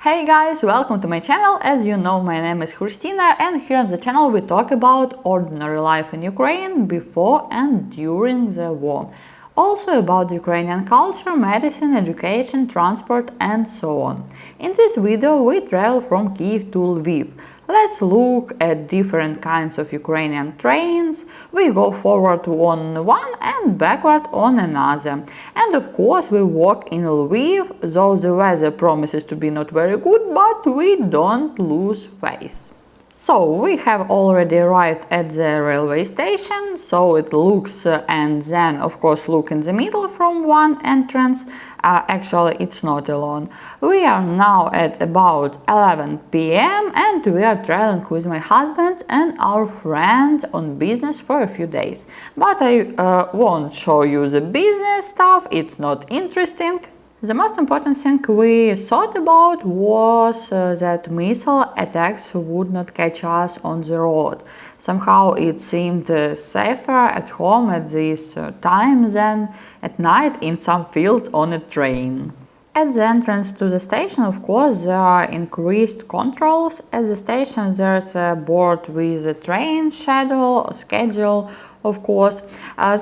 Hey guys, welcome to my channel. As you know, my name is Khrystyna, and here on the channel we talk about ordinary life in Ukraine before and during the war. Also about Ukrainian culture, medicine, education, transport and so on. In this video we travel from Kyiv to Lviv. Let's look at different kinds of Ukrainian trains. We go forward on one and backward on another. And of course we walk in Lviv, though the weather promises to be not very good, but we don't lose face. So we have already arrived at the railway station, so it looks and then of course look in the middle from one entrance. Actually it's not alone. We are now at about 11 p.m. and we are traveling with my husband and our friend on business for a few days. But I won't show you the business stuff, it's not interesting. The most important thing we thought about was that missile attacks would not catch us on the road. Somehow it seemed safer at home at this time than at night in some field on a train. At the entrance to the station, of course, there are increased controls. At the station there's a board with a train schedule, of course.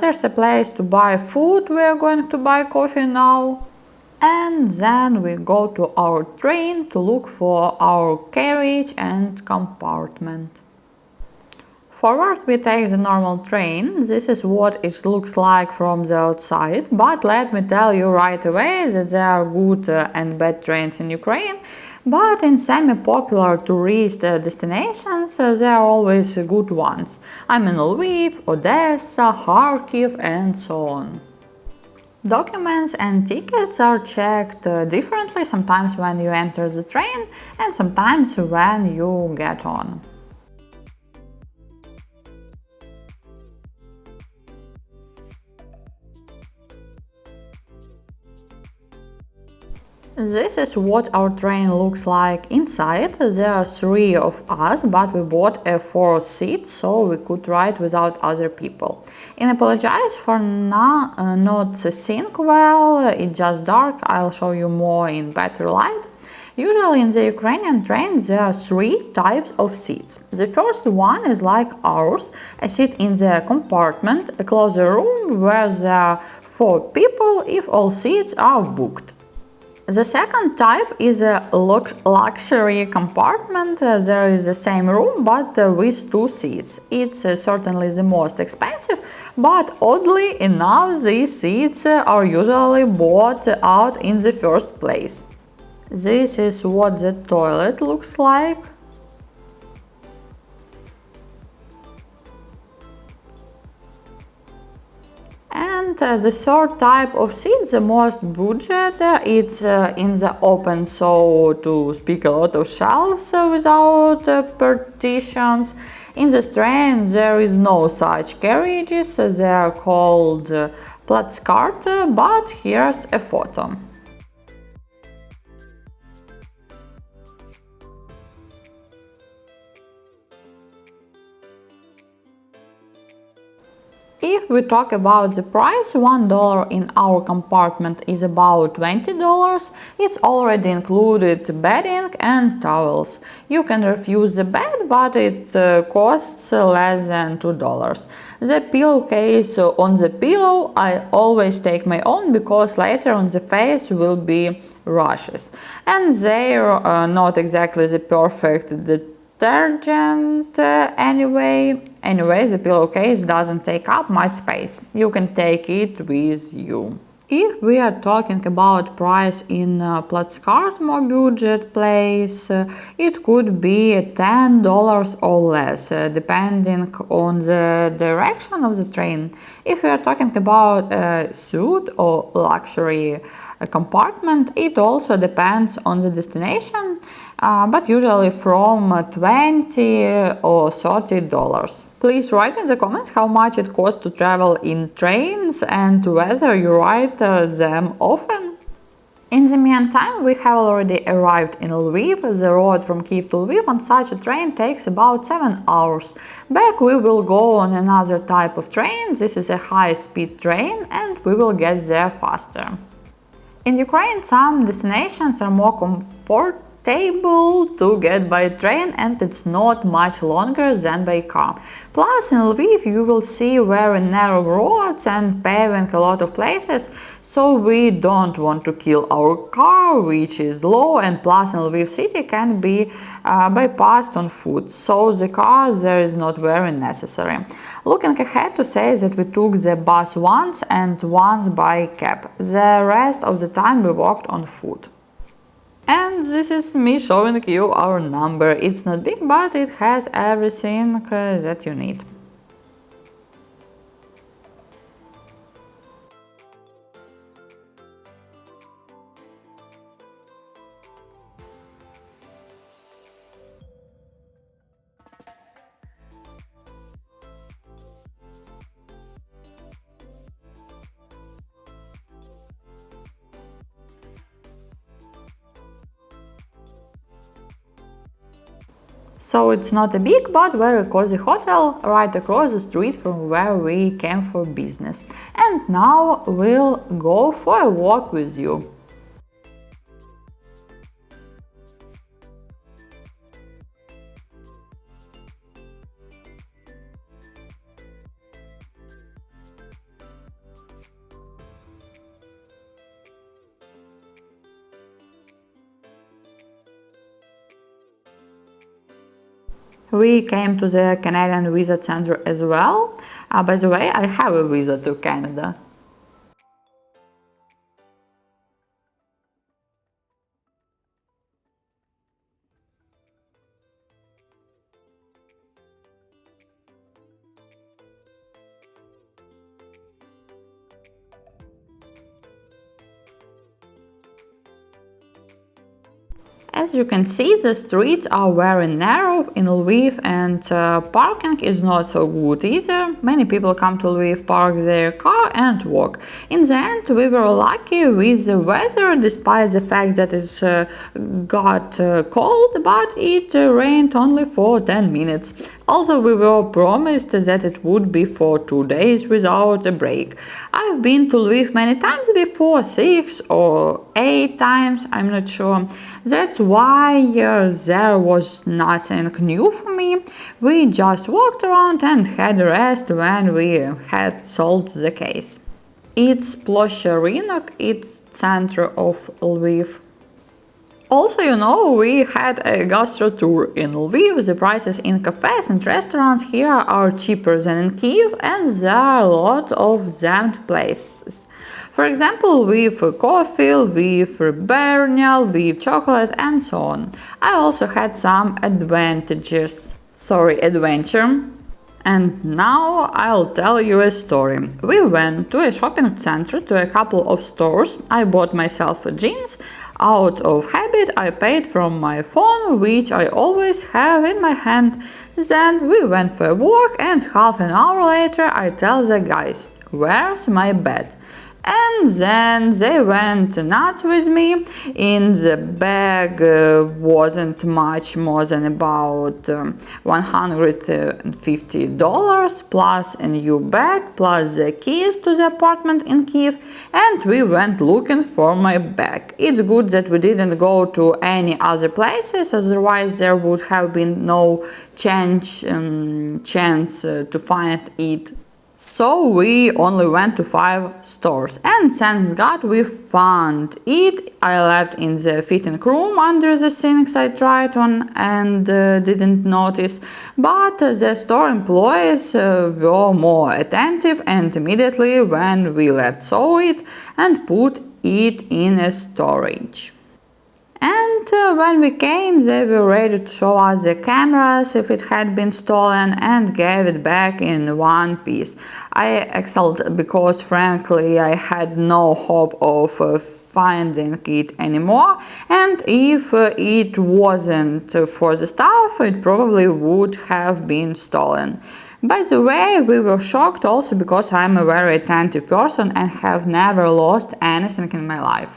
There's a place to buy food, we are going to buy coffee now. And then we go to our train to look for our carriage and compartment. Forward we take the normal train. This is what it looks like from the outside, but let me tell you right away that there are good and bad trains in Ukraine, but in semi-popular tourist destinations there are always good ones. I'm in Lviv, Odessa, Kharkiv and so on. Documents and tickets are checked differently, sometimes when you enter the train and sometimes when you get on. This is what our train looks like inside. There are 3 of us, but we bought a 4 seat so we could ride without other people. And apologize for not seeing well, it's just dark, I'll show you more in better light. Usually in the Ukrainian trains there are 3 types of seats. The first one is like ours, a seat in the compartment, a closer room where there are 4 people if all seats are booked. The second type is a luxury compartment. There is the same room but with 2 seats. It's certainly the most expensive, but oddly enough these seats are usually bought out in the first place. This is what the toilet looks like. And the third type of seat, the most budget, it's in the open, so to speak, a lot of shelves without partitions. In the train there is no such carriages, they are called platzkart, but here's a photo. If we talk about the price, $1 in our compartment is about $20. It's already included bedding and towels. You can refuse the bed, but it costs less than $2. The pillowcase on the pillow, I always take my own because later on the face will be rashes. And they're not exactly the perfect detergent anyway. Anyway, the pillowcase doesn't take up much space. You can take it with you. If we are talking about price in platzkart, more budget place, it could be $10 or less, depending on the direction of the train. If we are talking about a suite or luxury compartment, it also depends on the destination, but usually from $20 or $30. Please write in the comments how much it costs to travel in trains and whether you ride them often. In the meantime, we have already arrived in Lviv. The road from Kyiv to Lviv on such a train takes about 7 hours. Back we will go on another type of train. This is a high-speed train and we will get there faster. In Ukraine, some destinations are more comfortable comfortable to get by train, and it's not much longer than by car. Plus, in Lviv you will see very narrow roads and paving a lot of places, so we don't want to kill our car, which is low, and plus in Lviv city can be bypassed on foot, so the car there is not very necessary. Looking ahead to say that we took the bus once and once by cab. The rest of the time we walked on foot. And this is me showing you our number. It's not big, but it has everything that you need. So it's not a big but very cozy hotel right across the street from where we came for business. And now we'll go for a walk with you. We came to the Canadian Visa Center as well. By the way, I have a visa to Canada. As you can see, the streets are very narrow in Lviv, and parking is not so good either. Many people come to Lviv, park their car and walk. In the end, we were lucky with the weather, despite the fact that it got cold, but it rained only for 10 minutes. Also, we were promised that it would be for 2 days without a break. I've been to Lviv many times before, 6 or 8 times, I'm not sure. That's why there was nothing new for me. We just walked around and had a rest when we had solved the case. It's Ploshcha Rynok, it's center of Lviv. Also, we had a gastro tour in Lviv. The prices in cafes and restaurants here are cheaper than in Kyiv, and there are a lot of them places. For example, with coffee, with burial, with chocolate, and so on. I also had some adventure. And now I'll tell you a story. We went to a shopping center, to a couple of stores. I bought myself jeans. Out of habit, I paid from my phone, which I always have in my hand. Then we went for a walk, and half an hour later I tell the guys, "Where's my bag?" And then they went nuts with me. In the bag wasn't much more than about $150 plus a new bag plus the keys to the apartment in Kyiv, and we went looking for my bag. It's good that we didn't go to any other places, otherwise there would have been no chance to find it. So we only went to 5 stores, and thanks God we found it. I left in the fitting room under the things I tried on and didn't notice, but the store employees were more attentive and immediately when we left saw it and put it in a storage. And when we came, they were ready to show us the cameras if it had been stolen and gave it back in one piece. I exhaled because frankly I had no hope of finding it anymore, and if it wasn't for the stuff, it probably would have been stolen. By the way, we were shocked also because I'm a very attentive person and have never lost anything in my life.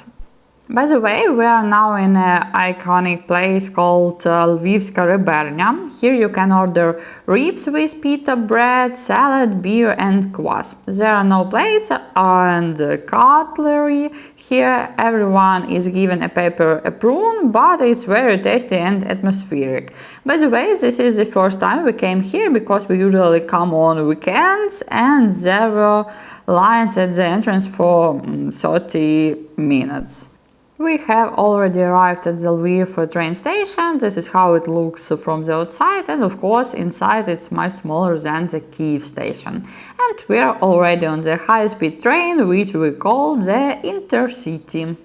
By the way, we are now in an iconic place called Lvivska Rebernia. Here you can order ribs with pita bread, salad, beer and kvass. There are no plates and cutlery. Here everyone is given a paper apron, but it's very tasty and atmospheric. By the way, this is the first time we came here because we usually come on weekends and there were lines at the entrance for 30 minutes. We have already arrived at the Lviv train station. This is how it looks from the outside, and of course inside it's much smaller than the Kyiv station. And we are already on the high-speed train, which we call the Intercity.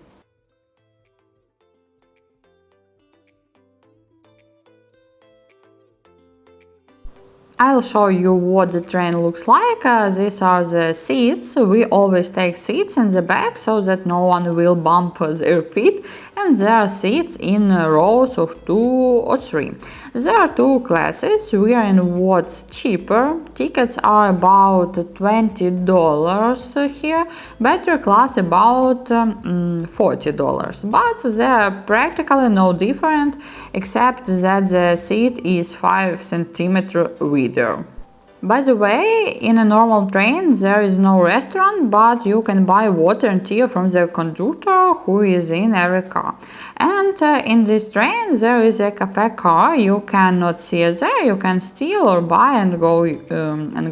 I'll show you what the train looks like. These are the seats. We always take seats in the back so that no one will bump their feet, and there are seats in rows of 2 or 3. There are 2 classes. We are in what's cheaper. Tickets are about $20 here, better class about $40, but they are practically no different except that the seat is 5 centimeters wider. By the way, in a normal train there is no restaurant, but you can buy water and tea from the conductor who is in every car. And in this train there is a cafe car. You cannot see there, you can steal or buy and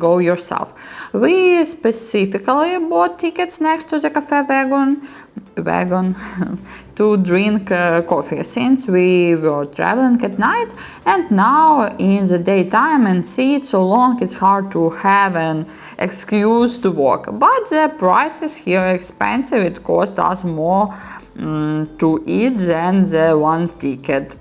go yourself. We specifically bought tickets next to the cafe wagon to drink coffee, since we were traveling at night and now in the daytime and sit so long it's hard to have an excuse to walk. But the prices here are expensive. It cost us more to eat than the one ticket.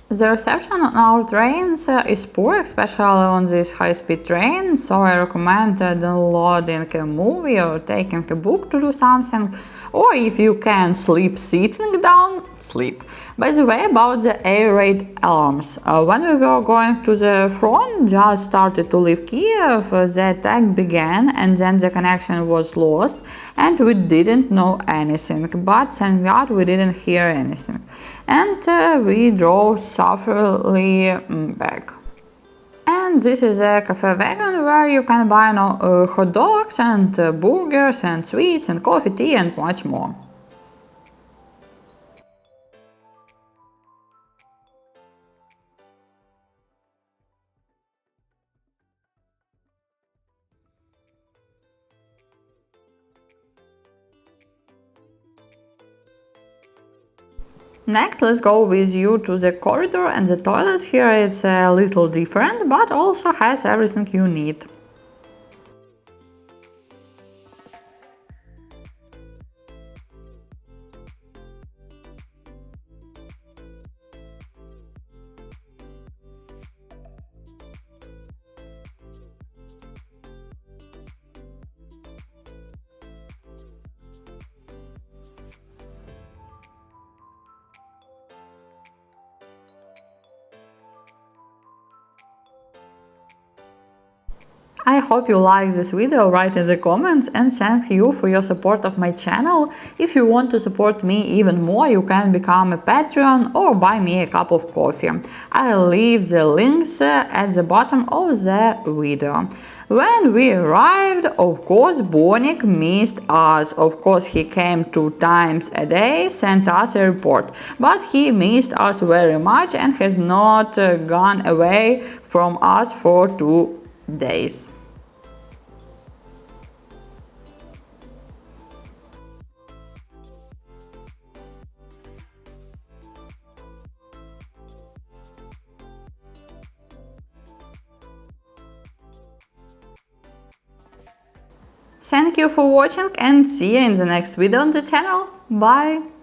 The reception on our trains is poor, especially on this high-speed train, so I recommend downloading a movie or taking a book to do something, or if you can sleep sitting down, sleep. By the way, about the air raid alarms. When we were going to the front, just started to leave Kyiv, the attack began and then the connection was lost and we didn't know anything, but thank God we didn't hear anything. And we drove safely back. And this is a cafe wagon where you can buy hot dogs and burgers and sweets and coffee, tea and much more. Next, let's go with you to the corridor, and the toilet here it's a little different, but also has everything you need. I hope you like this video, write in the comments, and thank you for your support of my channel. If you want to support me even more, you can become a Patreon or buy me a cup of coffee. I'll leave the links at the bottom of the video. When we arrived, of course, Bonik missed us. Of course, he came 2 times a day, sent us a report. But he missed us very much and has not gone away from us for 2 days. Thank you for watching and see you in the next video on the channel. Bye!